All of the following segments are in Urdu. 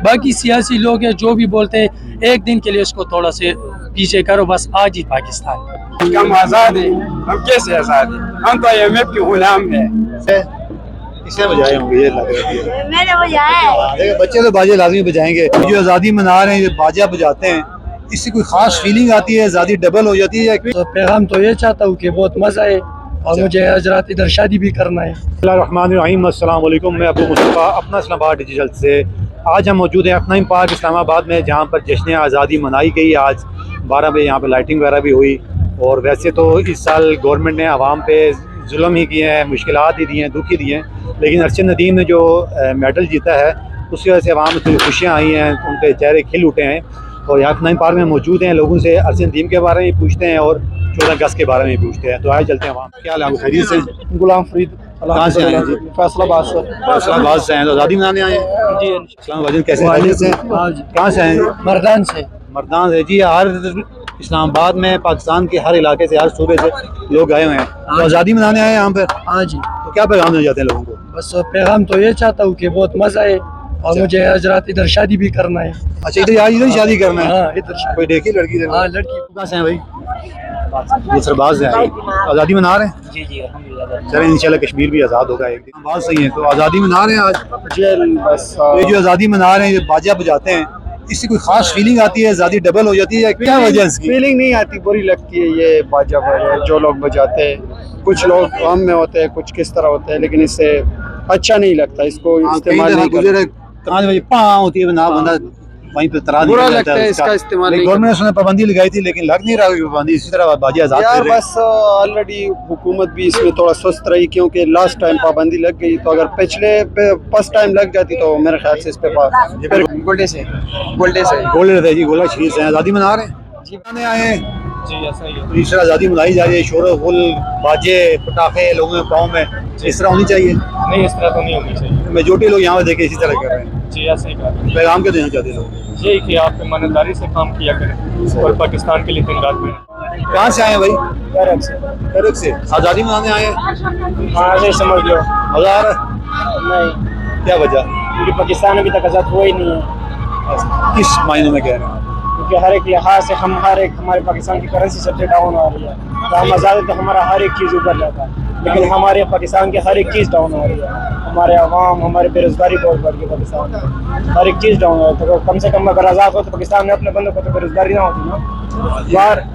باقی سیاسی لوگ ہیں جو بھی بولتے ہیں ایک دن کے لیے اس کو تھوڑا سے پیچھے کرو، بس آج ہی پاکستان ہم آزاد ہیں. ہم کیسے آزاد ہیں؟ ہم تو IMF کے غلام ہیں. کس نے بجائے ہوں گے یہ لگ رہا ہے؟ میں نے بجایا ہے. بچے تو باجے لازمی بجائیں گے. جو آزادی منا رہے ہیں یہ باجا بجاتے ہیں، اس سے کوئی خاص فیلنگ آتی ہے؟ آزادی ڈبل ہو جاتی ہے؟ تو پیغام تو یہ چاہتا ہوں کہ بہت مزہ ہے اور مجھے حضرات ادھر شادی بھی کرنا ہے. بسم اللہ الرحمن الرحیم. السلام علیکم. میں ابو مصطفیٰ، اپنا اسلام آباد ڈیجیٹل سے. آج ہم موجود ہیں اپنا پارک اسلام آباد میں، جہاں پر جشن آزادی منائی گئی. آج 12 بجے یہاں پہ لائٹنگ وغیرہ بھی ہوئی. اور ویسے تو اس سال گورنمنٹ نے عوام پہ ظلم ہی کیے ہیں، مشکلات ہی دی ہیں، دکھ ہی دیے ہیں، لیکن ارشد ندیم نے جو میڈل جیتا ہے اس کی وجہ سے عوام سے خوشیاں آئی ہیں، ان کے چہرے کھل اٹھے ہیں. اور یہاں اپنا پارک میں موجود ہیں، لوگوں سے ارشد ندیم کے بارے میں پوچھتے ہیں اور 14 اگست کے بارے میں پوچھتے ہیں. تو آئے چلتے ہیں عوام. کیا حال ہے؟ خیریت سے؟ غلام فرید کہاں سے آئے ہیں جی؟ فیصل آباد سے. فیصل آباد سے ہیں تو آزادی منانے آئے ہیں؟ جی اسلام آباد کیسے خیریت سے؟ کہاں سے ہیں؟ مردان سے. مردان سے. جی ہر اسلام آباد میں پاکستان کے ہر علاقے سے، ہر صوبے سے لوگ آئے ہوئے ہیں. تو آزادی منانے آئے ہیں یہاں پہ. ہاں جی. تو کیا پیغام دینا چاہتے ہیں لوگوں کو؟ بس پیغام تو یہ چاہتا ہوں کہ بہت مزہ ہے اور مجھے حضرات ادھر شادی بھی کرنا ہے. اچھا ادھر آج ادھر شادی کرنا ہے؟ ہاں ادھر شادی. کوئی دیکھی لڑکی ادھر؟ ہاں لڑکی. کہاں سے ہیں بھائی؟ یہ سرباز سے ہیں. آزادی منا رہے ہیں؟ جی جی الحمدللہ. چلیں انشاءاللہ کشمیر بھی آزاد ہوگا ایک دن. بات صحیح ہے. تو آزادی منا رہے ہیں آج؟ جی بس یہ جو آزادی منا رہے ہیں، یہ باجا بجاتے ہیں، اس سے کوئی خاص فیلنگ آتی ہے؟ آزادی ڈبل ہو جاتی ہے؟ کیا وجہ ہے اس کی؟ فیلنگ نہیں آتی، بری لگتی ہے یہ باجا جو لوگ بجاتے ہیں. کچھ لوگ غم میں ہوتے ہیں، کچھ کس طرح ہوتے ہیں، لیکن اس سے اچھا نہیں لگتا. اس کو استعمال نہیں کرنا. کہاں بجے پاں ہوتی ہے نا بندہ وہیں پہ ترا برا لگتا ہے اس کا استعمال نہیں. گورنمنٹ نے اس نے پابندی لگائی تھی لیکن لگ نہیں رہا کہ پابندی اسی طرح باجی آزاد یار کر رہے ہیں. بس آلریڈی حکومت بھی اس میں تھوڑا سست رہی، کیونکہ لاسٹ ٹائم پابندی لگ گئی. تو اگر پچھلے فرسٹ ٹائم لگ جاتی تو میرے خیال سے اس پہ گولڈے سے گولڈ رہتا ہے. جی گولڈ شریف سے آزادی منا رہے ہیں جی. منانے آئے ہیں جی ایسا ہی ہے. تو اس طرح آزادی منائی جا رہی ہے، شور و غل، باجے پٹاخے لوگوں کے پاؤں میں، اس طرح ہونی چاہیے؟ نہیں اس طرح تو نہیں ہونی چاہیے. میجورٹی لوگ یہاں پہ دیکھے اسی طرح کر رہے ہیں. جی ایسا ہی کر. پیغام کیا دینا چاہتے ہیں لوگ؟ یہی کہ آپ ایمانداری سے کام کیا کریں اور پاکستان کے لیے دن رات میں. کہاں سے آئے ہیں بھائی؟ کرک سے. آزادی منانے آئے ہیں؟ ہاں سے سمجھ لو. مزہ آ رہا ہے؟ نہیں کیا وجہ؟ کیونکہ پاکستان ابھی تک آزاد ہوا ہی نہیں ہے. کس معنی میں کہہ رہے ہیں؟ کیونکہ ہر ایک لحاظ سے ہم ہر ایک ہمارے پاکستان کی کرنسی سب سے ڈاؤن آ رہی ہے. تو ہم آزاد ہیں تو ہمارا ہر ایک چیز اوپر جاتا ہے، لیکن ہمارے پاکستان کی ہر ایک چیز ڈاؤن ہو رہی ہے. ہمارے عوام، ہماری بے روزگاری بہت بڑھ گئی پاکستان میں، ہر ایک چیز ڈاؤن ہو رہی ہے. تو کم سے کم اگر آزاد ہو تو پاکستان میں اپنے بندوں کو تو بے روزگاری نہ ہوتی نا.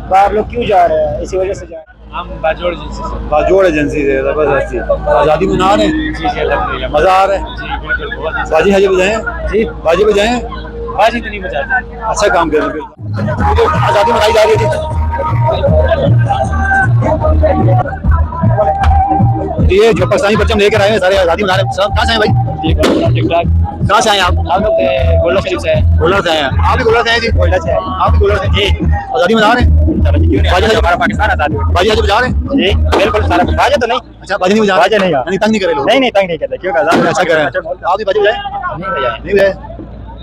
باہر لوگ کیوں جا رہے ہیں؟ اسی وجہ سے جا رہے ہیں. ہم باجوڑ ایجنسی سے. باجوڑ ایجنسی سے. زبردستی. آزادی منا رہے ہیں؟ جی جی الحمدللہ. مزہ آ رہا ہے؟ جی بالکل بہت. باجی حاجی بجائیں؟ جی باجی بجائیں؟ باجی تو نہیں بجاتے. اچھا کام کر رہے ہیں. آزادی منائی جا رہی ہے یہ جو پاکستانی بچے ہم لے کر آئے ہیں سارے آزادی منا رہے ہیں. کہاں سے ہیں بھائی؟ ٹھیک ٹھاک. کہاں سے آئے ہیں آپ؟ ہم لوگ گولڈن شریف سے ہیں. گولر سے آئے ہیں. آپ بھی گولر سے آئے جی؟ گولڈن سے ہیں. آپ بھی گولر سے جی. آزادی منا رہے ہیں؟ ہمارا پاکستان آزاد ہوا. باجی حاجی بجا رہے ہیں؟ جی بالکل سارا باجا تو نہیں. اچھا باجی نہیں بجا رہے؟ باجا نہیں. یعنی تنگ نہیں کرے لوگ؟ نہیں تنگ نہیں کرتے کیونکہ آزاد. اچھا کر رہے ہیں. آپ بھی باجی بجائیں؟ نہیں بجائے.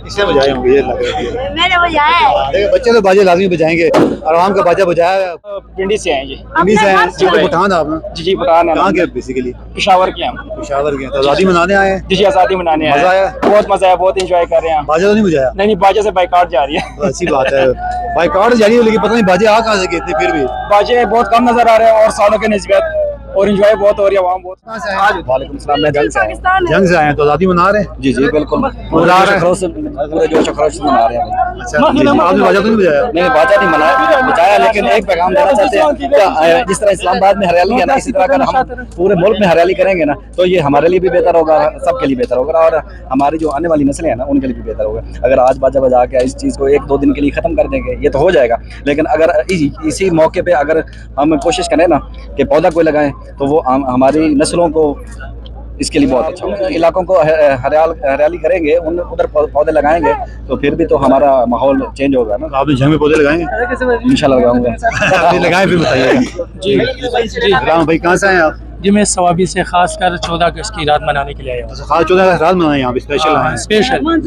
اس نے بجائے ہوں گے یہ لگ رہا ہے. میں نے بجایا ہے. بچے تو باجے لازمی بجائیں گے. عوام کا باجا بجایا. پنڈی سے ہیں جی. پنڈی سے ہیں؟ جی پٹھان آپ نے؟ جی جی پٹھان. کہاں کے بیسیکلی؟ پشاور کے ہم. پشاور کے. تو آزادی منانے آئے ہیں؟ جی جی آزادی منانے آئے. مزہ آیا؟ بہت مزہ ہے، بہت انجوائے کر رہے ہیں. باجا تو نہیں بجایا؟ نہیں نہیں باجے سے بائیکاٹ جا رہی ہے. اچھی بات ہے. بائیکاٹ جاری ہے لیکن پتہ نہیں باجے آ کہاں سے اتنے پھر بھی. باجے بہت کم نظر آ رہے ہیں اور سالوں کے نسبت، اور انجوائے بہت ہو رہی ہے. عوام بہت. کہاں سے آئے؟ وعلیکم السلام. میں جنگ سے آیا ہوں. جنگ سے آئے ہیں تو آزادی منا رہے ہیں؟ جی جی بالکل پورے جوش و خروش سے منا رہے ہیں. اچھا آپ نے باجا تو نہیں بجایا؟ نہیں باجا نہیں منایا بچایا، لیکن ایک پیغام دینا چاہتے ہیں کہ جس طرح اسلام آباد میں ہریالی ہے نا، اسی طرح اگر ہم پورے ملک میں ہریالی کریں گے نا تو یہ ہمارے لیے بھی بہتر ہوگا، سب کے لیے بہتر ہوگا، اور ہماری جو آنے والی نسلیں ہیں نا ان کے لیے بھی بہتر ہوگا. اگر آج باجا بجا کے اس چیز کو 1-2 دن کے لیے ختم کر دیں گے یہ تو ہو جائے گا، لیکن اگر اسی موقع پہ اگر ہم کوشش کریں نا کہ پودا کوئی لگائیں تو وہ ہماری نسلوں کو اس کے لیے بہت اچھا ہوگا. علاقوں کو ہریالی کریں گے، ادھر پودے لگائیں گے تو پھر بھی تو ہمارا ماحول چینج ہوگا نا. آپ نے جنگ میں پودے لگائیں گے؟ انشاءاللہ لگاؤں گا. آپ نے لگائیں پھر بتائیے. جی جی رام بھائی کہاں سے آئے ہیں آپ؟ جی میں ثوابی سے خاص کر 14 اگست کی رات منانے کے لیے آیا ہوں. خاص 14 رات منائے یہاں پہ اسپیشل ہیں؟ اسپیشل.